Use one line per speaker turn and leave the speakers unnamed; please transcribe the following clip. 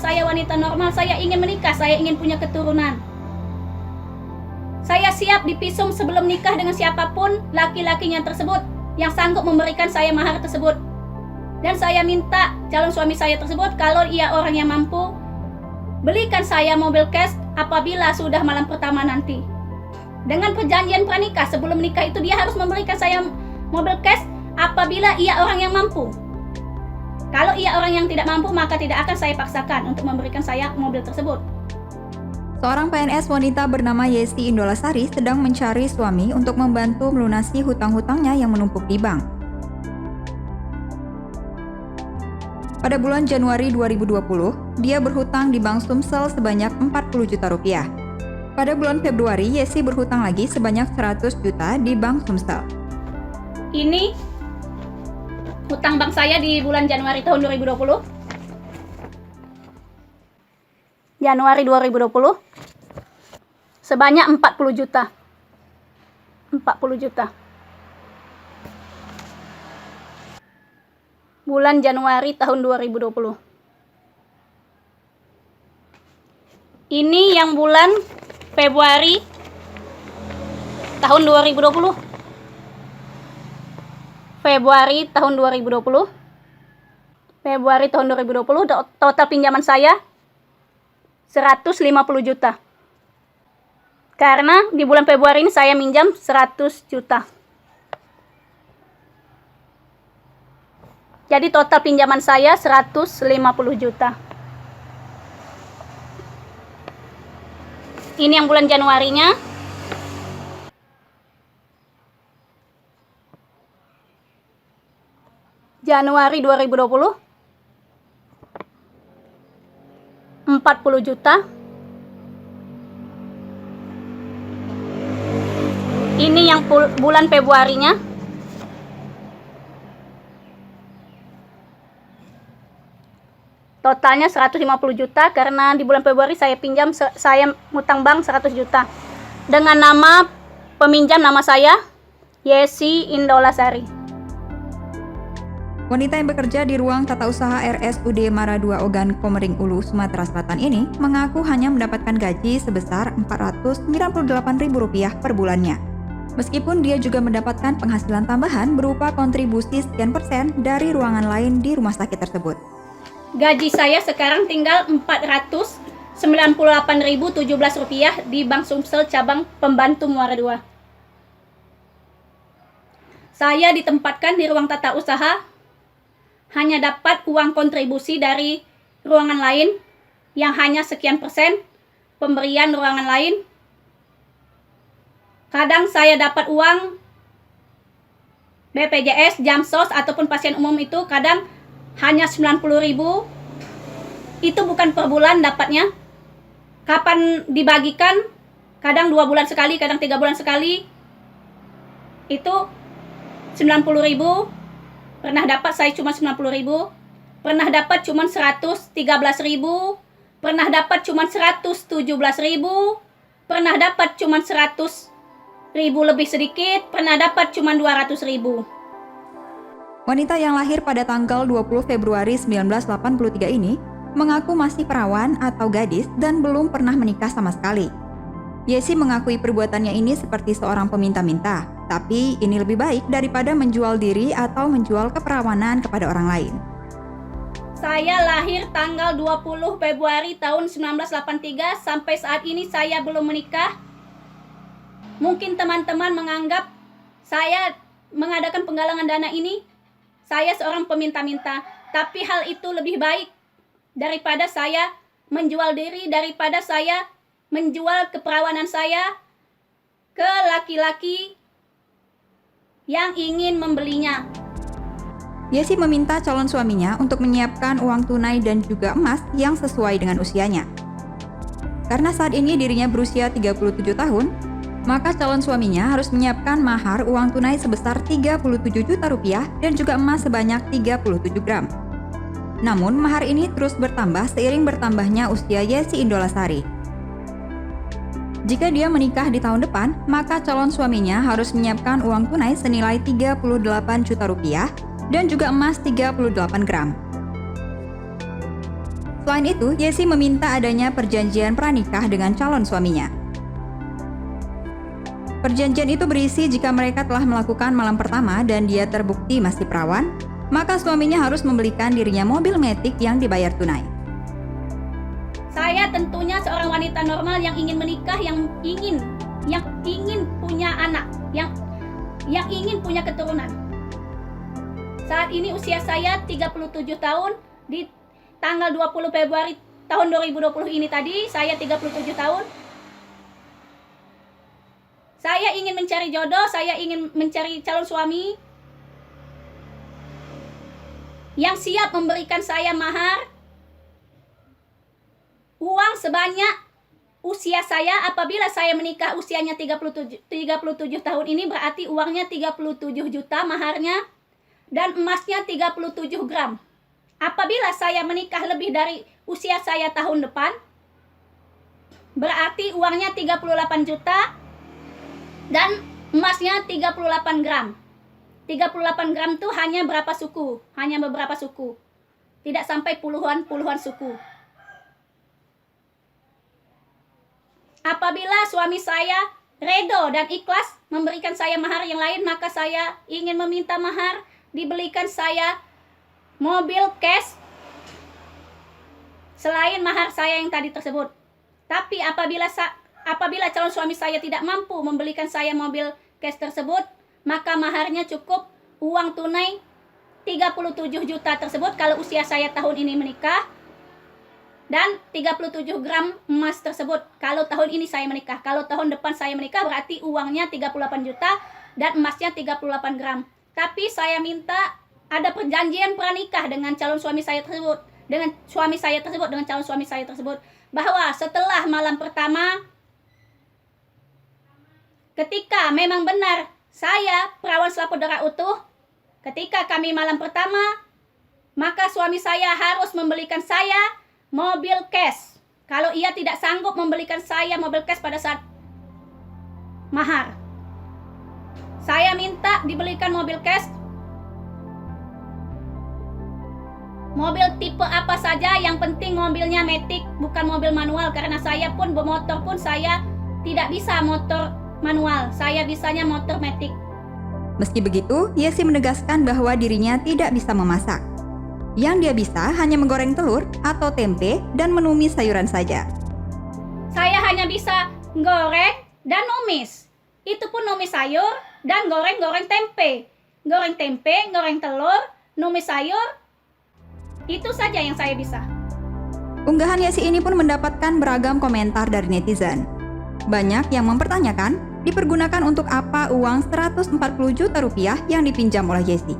saya wanita normal, saya ingin menikah, saya ingin punya keturunan. Saya siap dipisum sebelum nikah dengan siapapun laki-lakinya tersebut yang sanggup memberikan saya mahar tersebut. Dan saya minta calon suami saya tersebut, kalau ia orang yang mampu, belikan saya mobil cash apabila sudah malam pertama nanti. Dengan perjanjian pranikah, sebelum nikah itu dia harus memberikan saya mobil cash apabila ia orang yang mampu. Kalau ia orang yang tidak mampu, maka tidak akan saya paksakan untuk memberikan saya mobil tersebut.
Seorang PNS wanita bernama Yesi Indolasari sedang mencari suami untuk membantu melunasi hutang-hutangnya yang menumpuk di bank. Pada bulan Januari 2020, dia berhutang di Bank Sumsel sebanyak 40 juta rupiah. Pada bulan Februari, Yesi berhutang lagi sebanyak 100 juta di Bank Sumsel.
Ini hutang bank saya di bulan Januari tahun 2020. Januari 2020 sebanyak 40 juta. 40 juta. Bulan Januari tahun 2020. Ini yang bulan Februari tahun 2020. Februari tahun 2020. Februari tahun 2020 total pinjaman saya 150 juta. Karena di bulan Februari ini saya minjam 100 juta. Jadi total pinjaman saya 150 juta. Ini yang bulan Januarinya. Januari 2020 40 juta. Ini yang bulan Februarinya. Totalnya 150 juta karena di bulan Februari saya ngutang bank 100 juta. Dengan nama peminjam nama saya Yesi Indolasari.
Wanita yang bekerja di ruang tata usaha RSUD Mara 2 Ogan Komering Ulu, Sumatera Selatan ini mengaku hanya mendapatkan gaji sebesar Rp498.000 per bulannya. Meskipun dia juga mendapatkan penghasilan tambahan berupa kontribusi sekian persen dari ruangan lain di rumah sakit tersebut.
Gaji saya sekarang tinggal Rp498.017 di Bank Sumsel cabang Pembantu Muara 2. Saya ditempatkan di ruang tata usaha, hanya dapat uang kontribusi dari ruangan lain yang hanya sekian persen pemberian ruangan lain. Kadang saya dapat uang BPJS, Jamsos ataupun pasien umum itu kadang hanya 90.000. Itu bukan per bulan dapatnya. Kapan dibagikan? Kadang 2 bulan sekali, kadang 3 bulan sekali. Itu 90.000. Pernah dapat saya cuma 90.000. Pernah dapat cuma 113.000. Pernah dapat cuma 117.000. Pernah dapat cuma 100.000 lebih sedikit. Pernah dapat cuma 200.000.
Wanita yang lahir pada tanggal 20 Februari 1983 ini mengaku masih perawan atau gadis dan belum pernah menikah sama sekali. Yesi mengakui perbuatannya ini seperti seorang peminta-minta, tapi ini lebih baik daripada menjual diri atau menjual keperawanan kepada orang lain.
Saya lahir tanggal 20 Februari tahun 1983, sampai saat ini saya belum menikah. Mungkin teman-teman menganggap saya mengadakan penggalangan dana ini, saya seorang peminta-minta, tapi hal itu lebih baik daripada saya menjual diri, daripada saya menjual keperawanan saya ke laki-laki yang ingin membelinya.
Yesi meminta calon suaminya untuk menyiapkan uang tunai dan juga emas yang sesuai dengan usianya. Karena saat ini dirinya berusia 37 tahun, maka calon suaminya harus menyiapkan mahar uang tunai sebesar 37 juta rupiah dan juga emas sebanyak 37 gram. Namun, mahar ini terus bertambah seiring bertambahnya usia Yesi Indolasari. Jika dia menikah di tahun depan, maka calon suaminya harus menyiapkan uang tunai senilai 38 juta rupiah dan juga emas 38 gram. Selain itu, Yesi meminta adanya perjanjian pranikah dengan calon suaminya. Perjanjian itu berisi jika mereka telah melakukan malam pertama dan dia terbukti masih perawan, maka suaminya harus membelikan dirinya mobil Matic yang dibayar tunai.
Saya tentunya seorang wanita normal yang ingin menikah, yang ingin punya anak, yang ingin punya keturunan. Saat ini usia saya 37 tahun, di tanggal 20 Februari tahun 2020 ini tadi, saya 37 tahun. Saya ingin mencari jodoh, saya ingin mencari calon suami yang siap memberikan saya mahar, uang sebanyak usia saya. Apabila saya menikah usianya 37 tahun ini, berarti uangnya 37 juta maharnya dan emasnya 37 gram. Apabila saya menikah lebih dari usia saya tahun depan, berarti uangnya 38 juta dan emasnya 38 gram. 38 gram itu hanya berapa suku? Hanya beberapa suku. Tidak sampai puluhan suku. Apabila suami saya redo dan ikhlas memberikan saya mahar yang lain, maka saya ingin meminta mahar dibelikan saya mobil cash selain mahar saya yang tadi tersebut. Tapi apabila calon suami saya tidak mampu membelikan saya mobil cash tersebut, maka maharnya cukup uang tunai 37 juta tersebut kalau usia saya tahun ini menikah, dan 37 gram emas tersebut kalau tahun ini saya menikah. Kalau tahun depan saya menikah berarti uangnya 38 juta dan emasnya 38 gram. Tapi saya minta ada perjanjian pranikah dengan calon suami saya tersebut, dengan calon suami saya tersebut, bahwa setelah malam pertama, ketika memang benar saya perawan selaput darah utuh, ketika kami malam pertama, maka suami saya harus membelikan saya mobil cash. Kalau ia tidak sanggup membelikan saya mobil cash pada saat mahar, saya minta dibelikan mobil cash. Mobil tipe apa saja, yang penting mobilnya Matic, bukan mobil manual. Karena saya pun bermotor pun saya tidak bisa motor manual, saya bisanya motor Matic.
Meski begitu, Yesi menegaskan bahwa dirinya tidak bisa memasak. Yang dia bisa hanya menggoreng telur atau tempe dan menumis sayuran saja.
Saya hanya bisa goreng dan numis. Itu pun numis sayur dan goreng tempe. Goreng tempe, goreng telur, numis sayur. Itu saja yang saya bisa.
Unggahan Yesi ini pun mendapatkan beragam komentar dari netizen. Banyak yang mempertanyakan, dipergunakan untuk apa uang 140 juta rupiah yang dipinjam oleh Yesi?